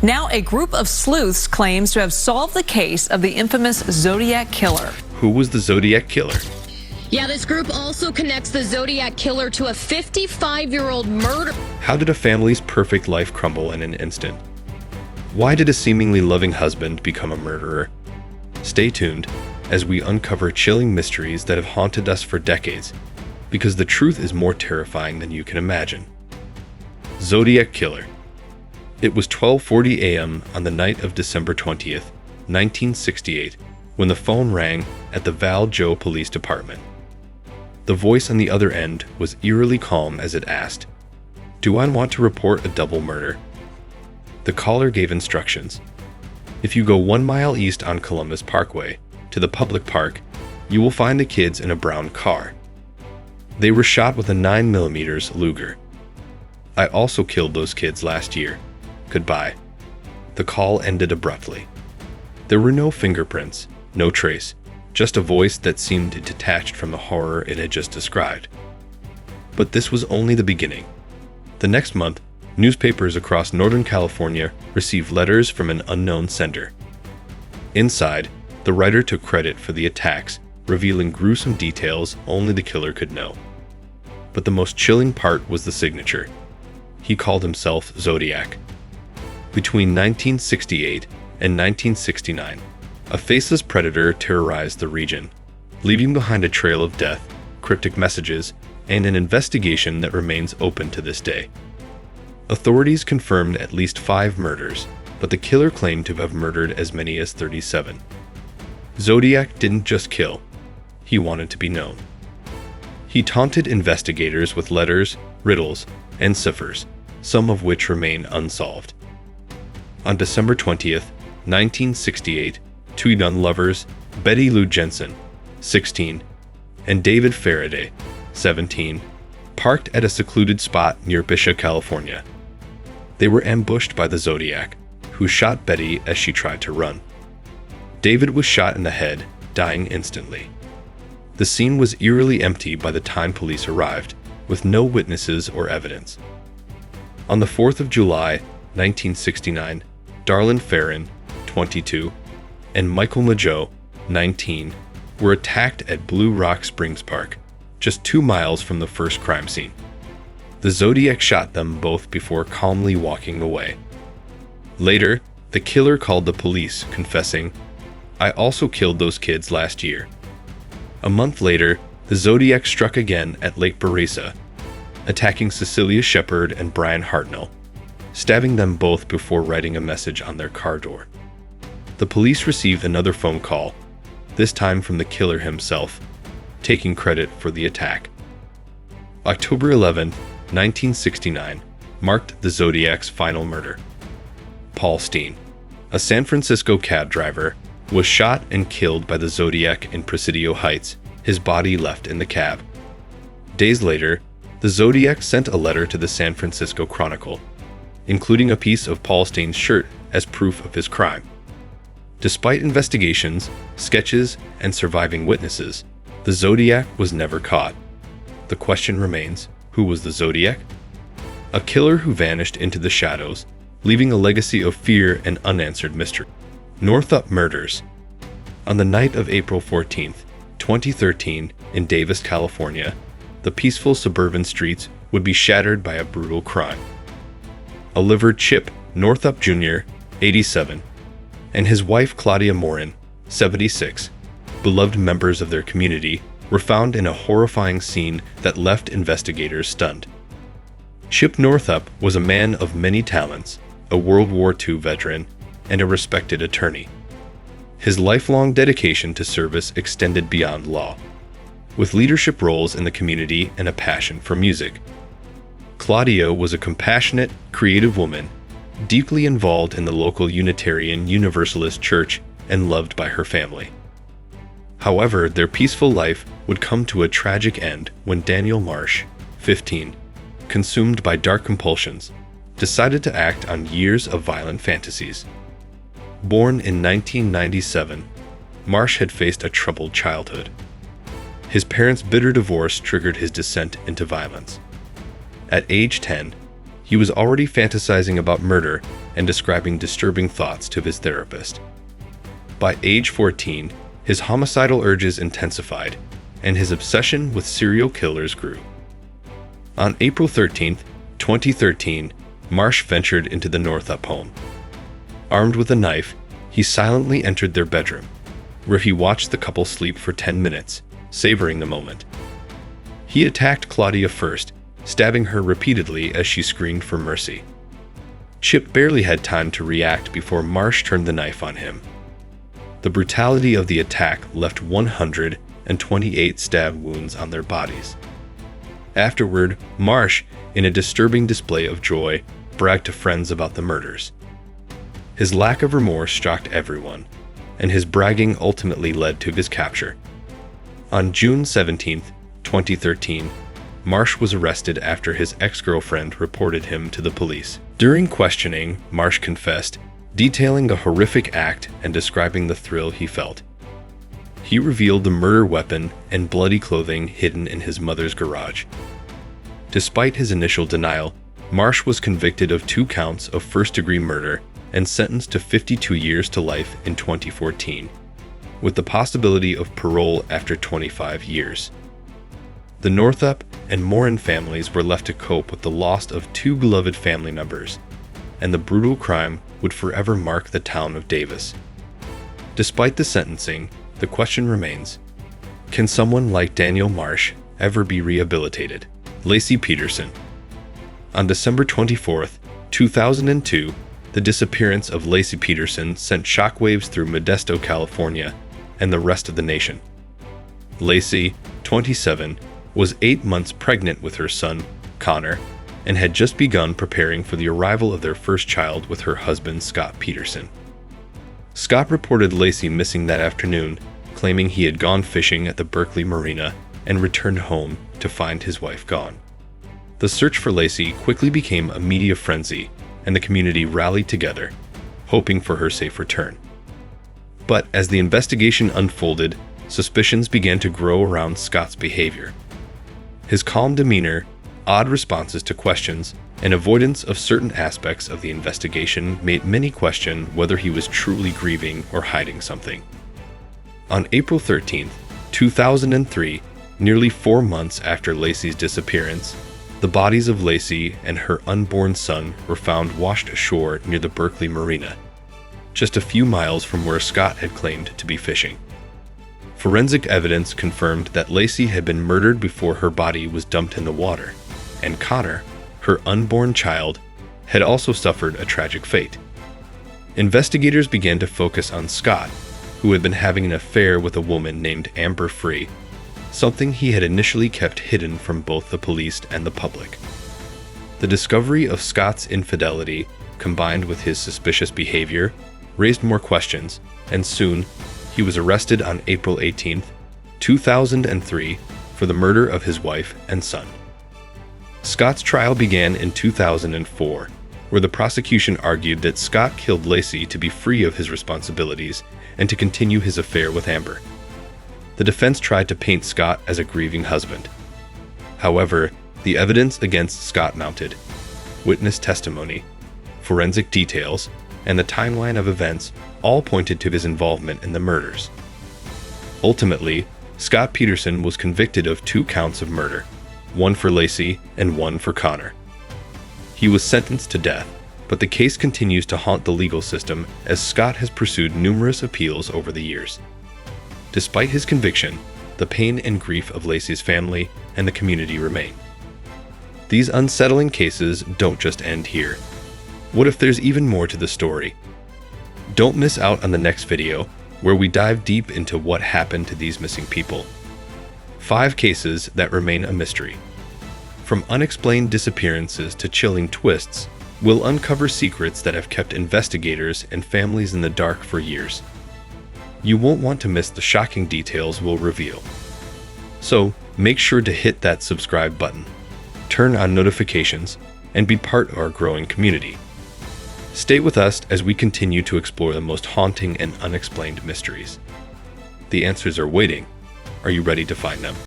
Now, a group of sleuths claims to have solved the case of the infamous Zodiac Killer. Who was the Zodiac Killer? Yeah, this group also connects the Zodiac Killer to a 55-year-old murder. How did a family's perfect life crumble in an instant? Why did a seemingly loving husband become a murderer? Stay tuned as we uncover chilling mysteries that have haunted us for decades, because the truth is more terrifying than you can imagine. Zodiac Killer. It was 12:40 a.m. on the night of December 20th, 1968, when the phone rang at the Val Jo Police Department. The voice on the other end was eerily calm as it asked, "Do I want to report a double murder?" The caller gave instructions. If you go 1 mile east on Columbus Parkway to the public park, you will find the kids in a brown car. They were shot with a 9mm Luger. I also killed those kids last year. Goodbye. The call ended abruptly. There were no fingerprints, no trace, just a voice that seemed detached from the horror it had just described. But this was only the beginning. The next month, newspapers across Northern California received letters from an unknown sender. Inside, the writer took credit for the attacks, revealing gruesome details only the killer could know. But the most chilling part was the signature. He called himself Zodiac. Between 1968 and 1969, a faceless predator terrorized the region, leaving behind a trail of death, cryptic messages, and an investigation that remains open to this day. Authorities confirmed at least 5 murders, but the killer claimed to have murdered as many as 37. Zodiac didn't just kill, he wanted to be known. He taunted investigators with letters, riddles, and ciphers, some of which remain unsolved. On December 20th, 1968, 2 young lovers, Betty Lou Jensen, 16, and David Faraday, 17, parked at a secluded spot near Bishop, California. They were ambushed by the Zodiac, who shot Betty as she tried to run. David was shot in the head, dying instantly. The scene was eerily empty by the time police arrived, with no witnesses or evidence. On the 4th of July, 1969, Darlene Ferrin, 22, and Michael Mageau, 19, were attacked at Blue Rock Springs Park, just 2 miles from the first crime scene. The Zodiac shot them both before calmly walking away. Later, the killer called the police, confessing, "I also killed those kids last year." A month later, the Zodiac struck again at Lake Berryessa, attacking Cecilia Shepard and Brian Hartnell, stabbing them both before writing a message on their car door. The police received another phone call, this time from the killer himself, taking credit for the attack. October 11, 1969, marked the Zodiac's final murder. Paul Steen, a San Francisco cab driver, was shot and killed by the Zodiac in Presidio Heights, his body left in the cab. Days later, the Zodiac sent a letter to the San Francisco Chronicle, including a piece of Paul Steen's shirt as proof of his crime. Despite investigations, sketches, and surviving witnesses, the Zodiac was never caught. The question remains, who was the Zodiac? A killer who vanished into the shadows, leaving a legacy of fear and unanswered mystery. Northup Murders. On the night of April 14th, 2013, in Davis, California, the peaceful suburban streets would be shattered by a brutal crime. Oliver Chip Northup Jr., 87, and his wife Claudia Morin, 76, beloved members of their community, were found in a horrifying scene that left investigators stunned. Chip Northup was a man of many talents, a World War II veteran, and a respected attorney. His lifelong dedication to service extended beyond law, with leadership roles in the community and a passion for music. Claudia was a compassionate, creative woman, deeply involved in the local Unitarian Universalist Church and loved by her family. However, their peaceful life would come to a tragic end when Daniel Marsh, 15, consumed by dark compulsions, decided to act on years of violent fantasies. Born in 1997, Marsh had faced a troubled childhood. His parents' bitter divorce triggered his descent into violence. At age 10, he was already fantasizing about murder and describing disturbing thoughts to his therapist. By age 14, his homicidal urges intensified, and his obsession with serial killers grew. On April 13, 2013, Marsh ventured into the Northup home. Armed with a knife, he silently entered their bedroom, where he watched the couple sleep for 10 minutes, savoring the moment. He attacked Claudia first, stabbing her repeatedly as she screamed for mercy. Chip barely had time to react before Marsh turned the knife on him. The brutality of the attack left 128 stab wounds on their bodies. Afterward, Marsh, in a disturbing display of joy, bragged to friends about the murders. His lack of remorse shocked everyone, and his bragging ultimately led to his capture. On June 17, 2013, Marsh was arrested after his ex-girlfriend reported him to the police. During questioning, Marsh confessed, detailing the horrific act and describing the thrill he felt. He revealed the murder weapon and bloody clothing hidden in his mother's garage. Despite his initial denial, Marsh was convicted of 2 counts of first-degree murder and sentenced to 52 years to life in 2014, with the possibility of parole after 25 years. The Northup and Morin families were left to cope with the loss of 2 beloved family members, and the brutal crime would forever mark the town of Davis. Despite the sentencing, the question remains, can someone like Daniel Marsh ever be rehabilitated? Laci Peterson. On December 24, 2002, the disappearance of Laci Peterson sent shockwaves through Modesto, California, and the rest of the nation. Laci, 27, was 8 months pregnant with her son, Connor, and had just begun preparing for the arrival of their first child with her husband, Scott Peterson. Scott reported Laci missing that afternoon, claiming he had gone fishing at the Berkeley Marina and returned home to find his wife gone. The search for Laci quickly became a media frenzy, and the community rallied together, hoping for her safe return. But as the investigation unfolded, suspicions began to grow around Scott's behavior. His calm demeanor, odd responses to questions, and avoidance of certain aspects of the investigation made many question whether he was truly grieving or hiding something. On April 13, 2003, nearly 4 months after Laci's disappearance, the bodies of Laci and her unborn son were found washed ashore near the Berkeley Marina, just a few miles from where Scott had claimed to be fishing. Forensic evidence confirmed that Laci had been murdered before her body was dumped in the water, and Connor, her unborn child, had also suffered a tragic fate. Investigators began to focus on Scott, who had been having an affair with a woman named Amber Free, something he had initially kept hidden from both the police and the public. The discovery of Scott's infidelity, combined with his suspicious behavior, raised more questions, and soon, he was arrested on April 18, 2003, for the murder of his wife and son. Scott's trial began in 2004, where the prosecution argued that Scott killed Laci to be free of his responsibilities and to continue his affair with Amber. The defense tried to paint Scott as a grieving husband. However, the evidence against Scott mounted. Witness testimony, forensic details, and the timeline of events all pointed to his involvement in the murders. Ultimately, Scott Peterson was convicted of 2 counts of murder, 1 for Laci and 1 for Connor. He was sentenced to death, but the case continues to haunt the legal system as Scott has pursued numerous appeals over the years. Despite his conviction, the pain and grief of Laci's family and the community remain. These unsettling cases don't just end here. What if there's even more to the story? Don't miss out on the next video, where we dive deep into what happened to these missing people. 5 cases that remain a mystery. From unexplained disappearances to chilling twists, we'll uncover secrets that have kept investigators and families in the dark for years. You won't want to miss the shocking details we'll reveal. So, make sure to hit that subscribe button, turn on notifications, and be part of our growing community. Stay with us as we continue to explore the most haunting and unexplained mysteries. The answers are waiting. Are you ready to find them?